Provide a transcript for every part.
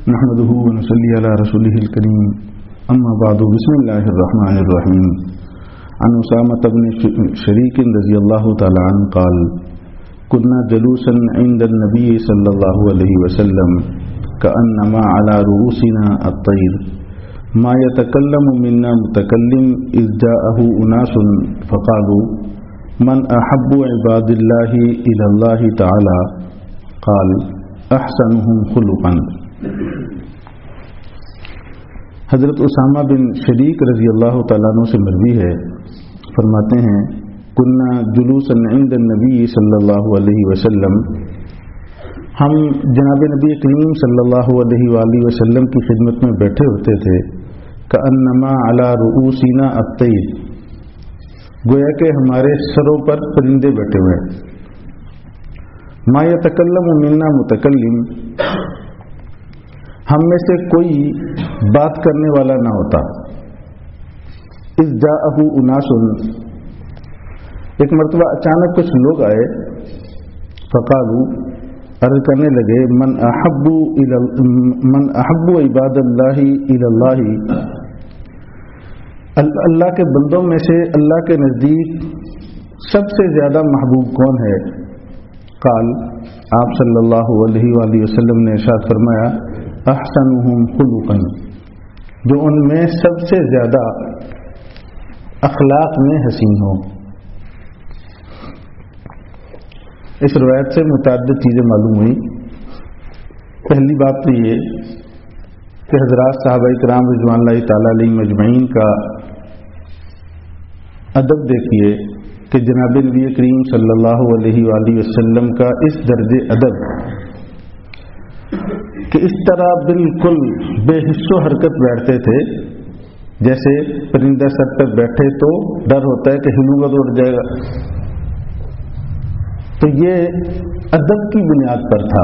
نحمده ونصلي على رسوله الكريم اما بعد بسم الله الرحمن الرحيم عن اسامة بن شريك رضي الله تعالى عنه قال كنا جلوسا عند النبي صلى الله عليه وسلم كأنما على رؤوسنا الطير ما يتكلم منا متكلم إذ جاءه أناس فقالوا من أحب عباد الله إلى الله تعالى قال أحسنهم خلقا. حضرت اسامہ بن شریک رضی اللہ تعالیٰ عنہ سے مروی ہے، فرماتے ہیں کنا جلوسا عند النبی صلی اللہ علیہ وسلم، ہم جناب نبی کریم صلی اللہ علیہ وآلہ وسلم کی خدمت میں بیٹھے ہوتے تھے، کأنما علی رؤوسنا الطیر، گویا کہ ہمارے سروں پر پرندے بیٹھے ہوئے. ما یتکلم منا متکلم، ہم میں سے کوئی بات کرنے والا نہ ہوتا. اذ جاءہ اناس، ایک مرتبہ اچانک کچھ لوگ آئے، فقالوا، عرض کرنے لگے، من احب عباد اللہ الی اللہ، اللہ کے بندوں میں سے اللہ کے نزدیک سب سے زیادہ محبوب کون ہے؟ قال، آپ صلی اللہ علیہ وآلہ وسلم نے ارشاد فرمایا، احسنهم خلقا، جو ان میں سب سے زیادہ اخلاق میں حسین ہو. اس روایت سے متعدد چیزیں معلوم ہوئی. پہلی بات تو یہ کہ حضرات صحابہ کرام رضوان اللہ تعالیٰ علیہ مجمعین کا ادب دیکھیے کہ جناب نبی کریم صلی اللہ علیہ وآلہ وسلم کا اس درجے ادب کہ اس طرح بالکل بے حس و حرکت بیٹھتے تھے جیسے پرندہ سر پر بیٹھے تو ڈر ہوتا ہے کہ ہلوں گا تو اڑ جائے گا. تو یہ ادب کی بنیاد پر تھا،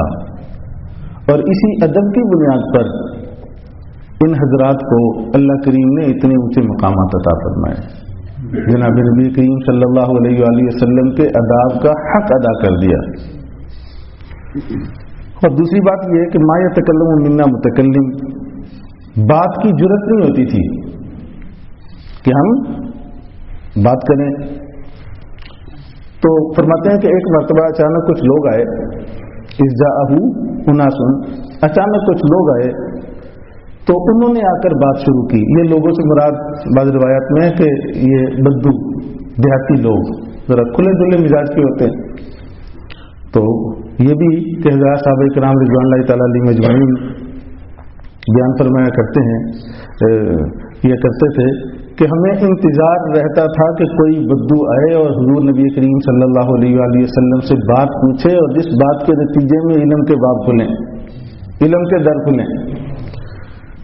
اور اسی ادب کی بنیاد پر ان حضرات کو اللہ کریم نے اتنے اونچے مقامات عطا فرمائے. جناب نبی کریم صلی اللہ علیہ وآلہ وسلم کے آداب کا حق ادا کر دیا. اور دوسری بات یہ ہے کہ ما یتکلم منا متکلم، بات کی جرت نہیں ہوتی تھی کہ ہم بات کریں. تو فرماتے ہیں کہ ایک مرتبہ اچانک کچھ لوگ آئے، اذ جاءہ اناس، اچانک کچھ لوگ آئے تو انہوں نے آ کر بات شروع کی. یہ لوگوں سے مراد بعض روایات میں ہے کہ یہ بدو دیہاتی لوگ ذرا کھلے دلے مزاج کے ہوتے ہیں. تو یہ بھی کہ حضرات صحابہ کرام رضوان اللہ تعالیٰ علیہ مجمعین بیان فرمایا کرتے ہیں، یہ کرتے تھے کہ ہمیں انتظار رہتا تھا کہ کوئی بدو آئے اور حضور نبی کریم صلی اللہ علیہ وآلہ وسلم سے بات پوچھے، اور جس بات کے نتیجے میں علم کے باب کھلیں، علم کے در کھلیں.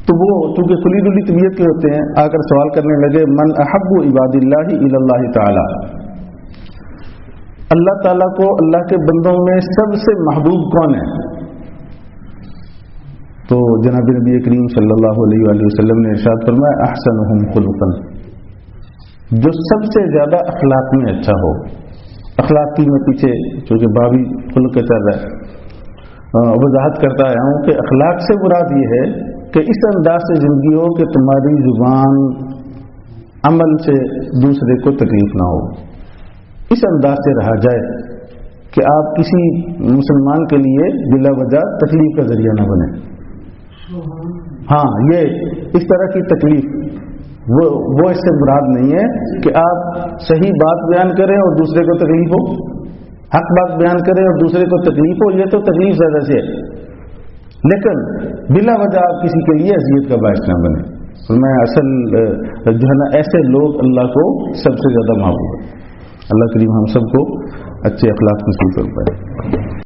تو وہ چونکہ کھلی دلی طبیعت کے ہوتے ہیں، آ کر سوال کرنے لگے، من احب عباد اللہ الی اللہ تعالی، اللہ تعالیٰ کو اللہ کے بندوں میں سب سے محبوب کون ہے؟ تو جناب نبی کریم صلی اللہ علیہ وآلہ وسلم نے ارشاد فرمایا، احسنهم خلقا، جو سب سے زیادہ اخلاق میں اچھا ہو. اخلاق کی میں پیچھے چونکہ بابی خلق چل رہا ہے وضاحت کرتا آیا ہوں کہ اخلاق سے مراد یہ ہے کہ اس انداز سے زندگی ہو کہ تمہاری زبان عمل سے دوسرے کو تکلیف نہ ہو. اس انداز سے رہا جائے کہ آپ کسی مسلمان کے لیے بلا وجہ تکلیف کا ذریعہ نہ بنے. ہاں، یہ اس طرح کی تکلیف وہ اس سے مراد نہیں ہے کہ آپ صحیح بات بیان کریں اور دوسرے کو تکلیف ہو، حق بات بیان کریں اور دوسرے کو تکلیف ہو، یہ تو تکلیف زیادہ سے ہے. لیکن بلا وجہ آپ کسی کے لیے اذیت کا باعث نہ بنے. میں اصل جو ہے نا ایسے لوگ اللہ کو سب سے زیادہ محبوب ہے. اللہ کریم ہم سب کو اچھے اخلاق نصیب فرمائے.